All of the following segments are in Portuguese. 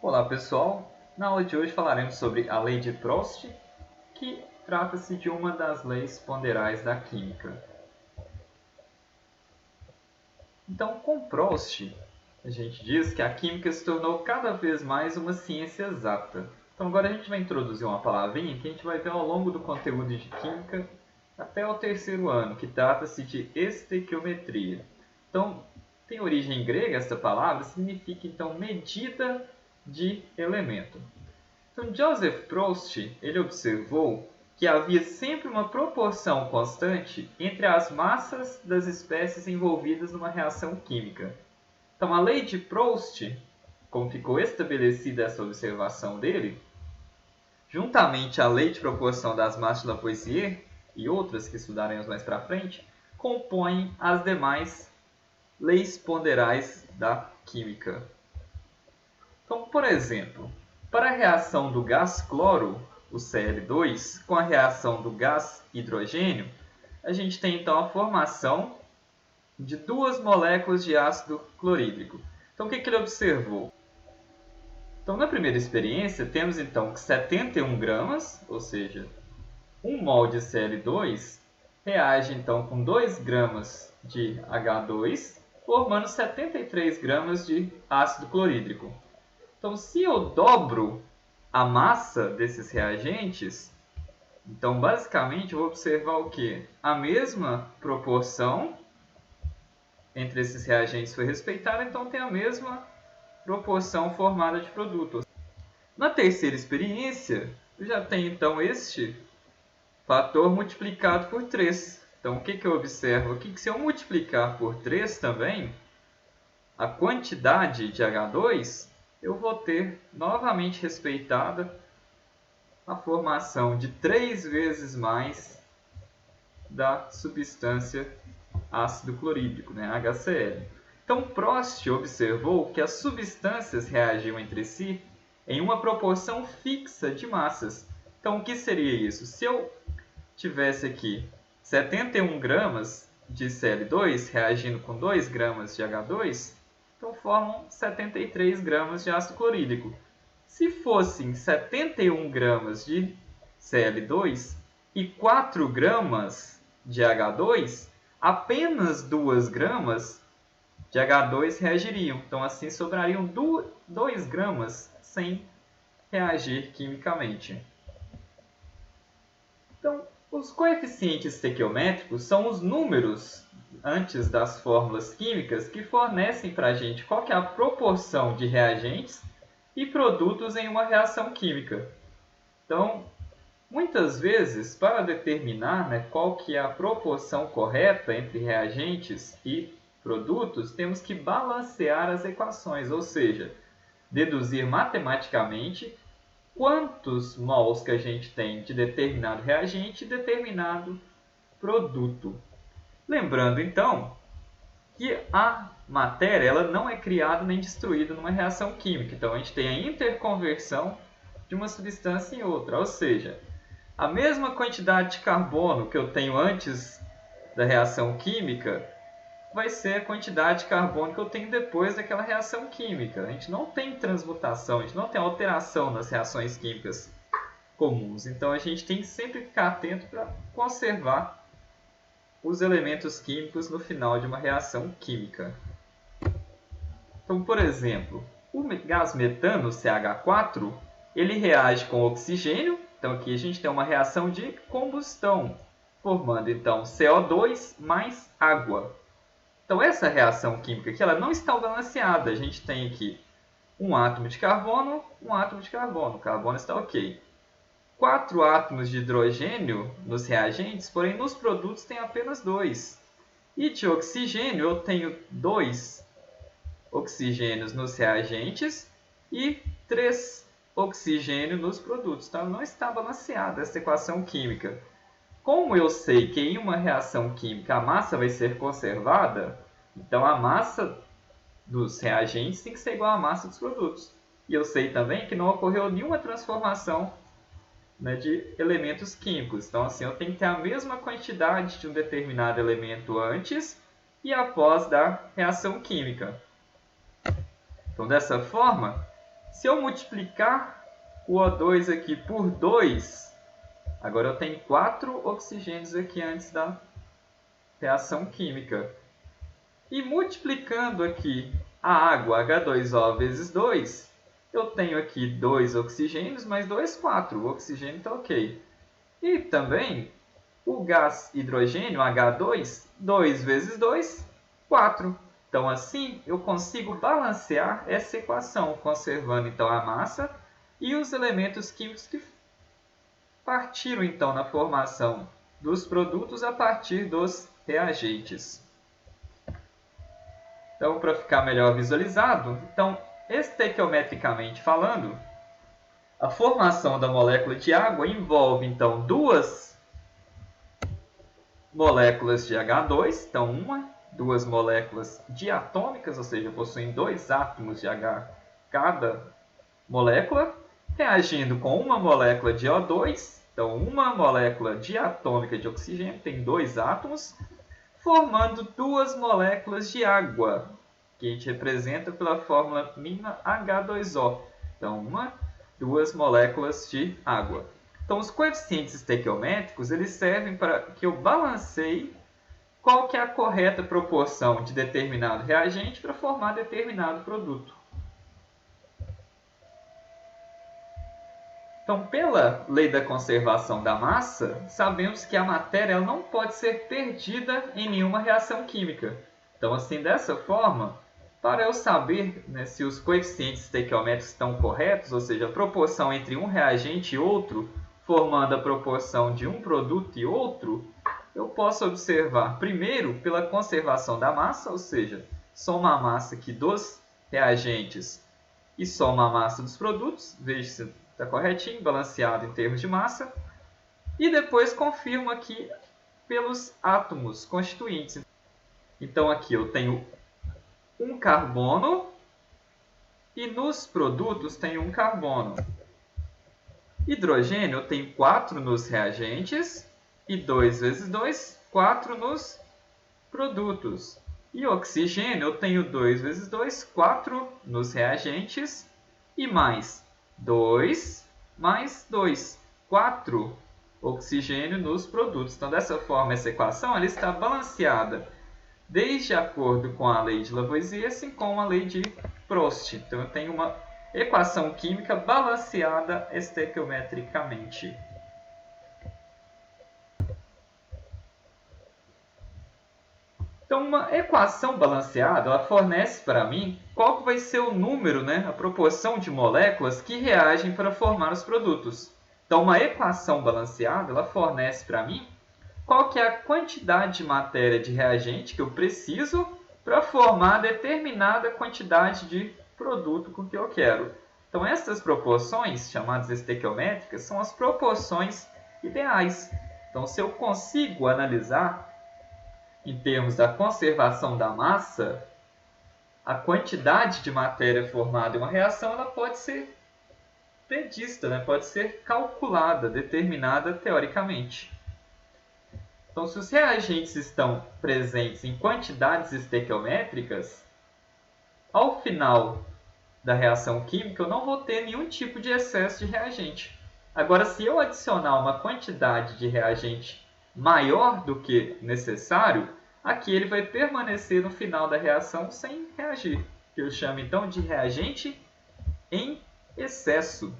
Olá pessoal, na aula de hoje falaremos sobre a lei de Prost, que trata-se de uma das leis ponderais da química. Então, com Prost, a gente diz que a química se tornou cada vez mais uma ciência exata. Então agora a gente vai introduzir uma palavrinha que a gente vai ver ao longo do conteúdo de química até o terceiro ano, que trata-se de estequiometria. Então, tem origem grega essa palavra, significa então medida de elemento. Então, Joseph Prost ele observou que havia sempre uma proporção constante entre as massas das espécies envolvidas numa reação química. Então, a lei de Prost, como ficou estabelecida essa observação dele, juntamente à lei de proporção das massas de Lavoisier e outras que estudaremos mais para frente, compõem as demais leis ponderais da química. Então, por exemplo, para a reação do gás cloro, o Cl2, com a reação do gás hidrogênio, a gente tem então a formação de duas moléculas de ácido clorídrico. Então, o que ele observou? Então, na primeira experiência, temos então que 71 gramas, ou seja, 1 mol de Cl2, reage então com 2 gramas de H2, formando 73 gramas de ácido clorídrico. Então, se eu dobro a massa desses reagentes, então basicamente eu vou observar o quê? A mesma proporção entre esses reagentes foi respeitada, então tem a mesma proporção formada de produto. Na terceira experiência, eu já tenho então este fator multiplicado por 3. Então, o que eu observo aqui? Que se eu multiplicar por 3 também, a quantidade de H2, eu vou ter novamente respeitada a formação de 3 vezes mais da substância ácido clorídrico, né, HCl. Então, Prost observou que as substâncias reagiam entre si em uma proporção fixa de massas. Então, o que seria isso? Se eu tivesse aqui 71 gramas de Cl2 reagindo com 2 gramas de H2, então formam 73 gramas de ácido clorídrico. Se fossem 71 gramas de Cl2 e 4 gramas de H2, apenas 2 gramas de H2 reagiriam. Então, assim, sobrariam 2 gramas sem reagir quimicamente. Então, os coeficientes estequiométricos são os números antes das fórmulas químicas que fornecem para a gente qual que é a proporção de reagentes e produtos em uma reação química. Então, muitas vezes, para determinar qual que é a proporção correta entre reagentes e produtos, temos que balancear as equações, ou seja, deduzir matematicamente quantos mols que a gente tem de determinado reagente e determinado produto. Lembrando, então, que a matéria ela não é criada nem destruída numa reação química. Então, a gente tem a interconversão de uma substância em outra. Ou seja, a mesma quantidade de carbono que eu tenho antes da reação química vai ser a quantidade de carbono que eu tenho depois daquela reação química. A gente não tem transmutação, a gente não tem alteração nas reações químicas comuns. Então, a gente tem que sempre ficar atento para conservar os elementos químicos no final de uma reação química. Então, por exemplo, o gás metano, CH4, ele reage com oxigênio. Então, aqui a gente tem uma reação de combustão, formando então CO2 mais água. Então, essa reação química aqui ela não está balanceada. A gente tem aqui um átomo de carbono, um átomo de carbono. O carbono está ok. 4 átomos de hidrogênio nos reagentes, porém nos produtos tem apenas 2. E de oxigênio eu tenho 2 oxigênios nos reagentes e 3 oxigênios nos produtos. Então não está balanceada essa equação química. Como eu sei que em uma reação química a massa vai ser conservada, então a massa dos reagentes tem que ser igual à massa dos produtos. E eu sei também que não ocorreu nenhuma transformação de elementos químicos. Então, assim, eu tenho que ter a mesma quantidade de um determinado elemento antes e após da reação química. Então, dessa forma, Se eu multiplicar o O2 aqui por 2, agora eu tenho 4 oxigênios aqui antes da reação química. E multiplicando aqui a água H2O vezes 2, eu tenho aqui 2 oxigênios mais 2, 4. O oxigênio está ok. E também o gás hidrogênio, H2, 2 vezes 2, 4. Então, assim, eu consigo balancear essa equação, conservando, então, a massa e os elementos químicos que partiram, então, na formação dos produtos a partir dos reagentes. Então, para ficar melhor visualizado, então, estequiometricamente falando, a formação da molécula de água envolve, então, duas moléculas de H2, então duas moléculas diatômicas, ou seja, possuem 2 átomos de H cada molécula, reagindo com uma molécula de O2, então uma molécula diatômica de oxigênio tem 2 átomos, formando 2 moléculas de água, que a gente representa pela fórmula mínima H2O. Então, 2 moléculas de água. Então, os coeficientes estequiométricos eles servem para que eu balanceie qual que é a correta proporção de determinado reagente para formar determinado produto. Então, pela lei da conservação da massa, sabemos que a matéria ela não pode ser perdida em nenhuma reação química. Então, assim, dessa forma, para eu saber, né, se os coeficientes estequiométricos estão corretos, ou seja, a proporção entre um reagente e outro, formando a proporção de um produto e outro, eu posso observar primeiro pela conservação da massa, ou seja, soma a massa aqui dos reagentes e soma a massa dos produtos, veja se está corretinho, balanceado em termos de massa, e depois confirmo aqui pelos átomos constituintes. Então aqui eu tenho um carbono e nos produtos tenho um carbono. Hidrogênio eu tenho 4 nos reagentes e 2 vezes 2, 4 nos produtos. E oxigênio eu tenho 2 vezes 2, 4 nos reagentes e mais 2 mais 2, 4 oxigênio nos produtos. Então, dessa forma, essa equação ela está balanceada desde acordo com a lei de Lavoisier, assim como a lei de Prost. Então, eu tenho uma equação química balanceada estequiometricamente. Então, uma equação balanceada ela fornece para mim qual que vai ser o número, né, a proporção de moléculas que reagem para formar os produtos. Então, uma equação balanceada ela fornece para mim qual que é a quantidade de matéria de reagente que eu preciso para formar determinada quantidade de produto com que eu quero. Então, essas proporções, chamadas estequiométricas, são as proporções ideais. Então, se eu consigo analisar em termos da conservação da massa, a quantidade de matéria formada em uma reação ela pode ser prevista, né? Pode ser calculada, determinada teoricamente. Então, se os reagentes estão presentes em quantidades estequiométricas, ao final da reação química eu não vou ter nenhum tipo de excesso de reagente. Agora, se eu adicionar uma quantidade de reagente maior do que necessário, aqui ele vai permanecer no final da reação sem reagir, que eu chamo então de reagente em excesso.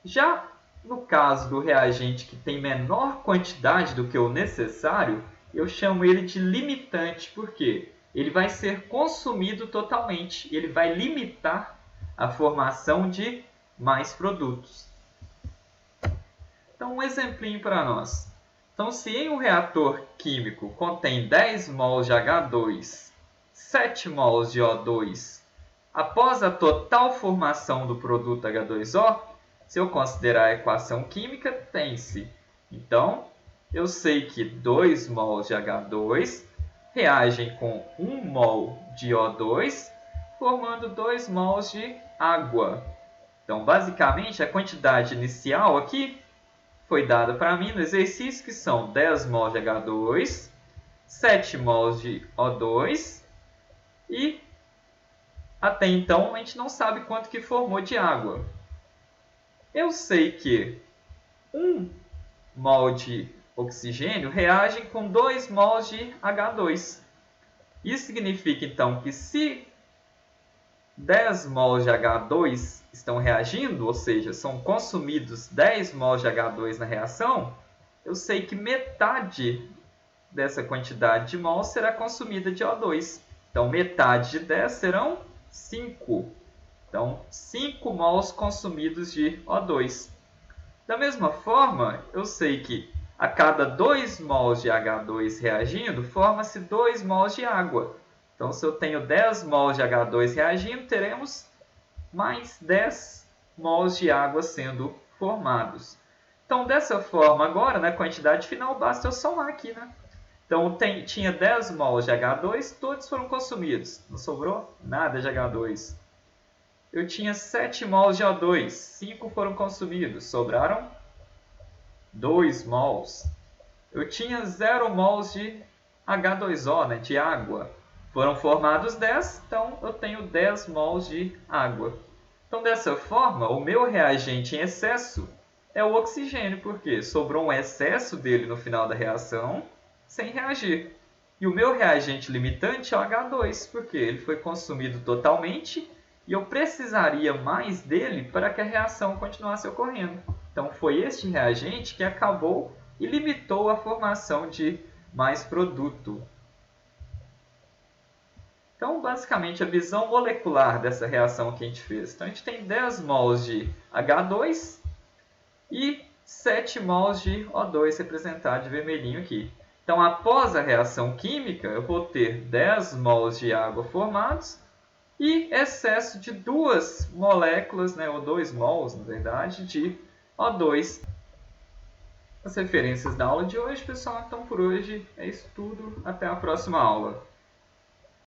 Já no caso do reagente que tem menor quantidade do que o necessário, eu chamo ele de limitante, porque ele vai ser consumido totalmente, ele vai limitar a formação de mais produtos. Então, um exemplinho para nós. Então, se em um reator químico contém 10 mols de H2, 7 mols de O2, após a total formação do produto H2O, se eu considerar a equação química, tem-se. Então, eu sei que 2 mols de H2 reagem com 1 mol de O2, formando 2 mols de água. Então, basicamente, a quantidade inicial aqui foi dada para mim no exercício, que são 10 mols de H2, 7 mols de O2 e Até então, a gente não sabe quanto que formou de água. Eu sei que 1 mol de oxigênio reage com 2 mols de H2. Isso significa, então, que se 10 mols de H2 estão reagindo, ou seja, são consumidos 10 mols de H2 na reação, eu sei que metade dessa quantidade de mols será consumida de O2. Então, metade de 10 serão 5. Então, 5 mols consumidos de O2. Da mesma forma, eu sei que a cada 2 mols de H2 reagindo, forma-se 2 mols de água. Então, se eu tenho 10 mols de H2 reagindo, teremos mais 10 mols de água sendo formados. Então, dessa forma, agora, na quantidade final, basta eu somar aqui, né? Então, tinha 10 mols de H2, todos foram consumidos. Não sobrou nada de H2. Eu tinha 7 mols de O2, 5 foram consumidos, sobraram 2 mols. Eu tinha 0 mols de H2O, né, de água. Foram formados 10, então eu tenho 10 mols de água. Então, dessa forma, o meu reagente em excesso é o oxigênio, porque sobrou um excesso dele no final da reação sem reagir. E o meu reagente limitante é o H2, porque ele foi consumido totalmente e eu precisaria mais dele para que a reação continuasse ocorrendo. Então, foi este reagente que acabou e limitou a formação de mais produto. Então, basicamente, a visão molecular dessa reação que a gente fez. Então, a gente tem 10 mols de H2 e 7 mols de O2 representado de vermelhinho aqui. Então, após a reação química, eu vou ter 10 mols de água formados e excesso de 2 moléculas, né, ou 2 mols, na verdade, de O2. As referências da aula de hoje, pessoal. Então, por hoje é isso tudo. Até a próxima aula.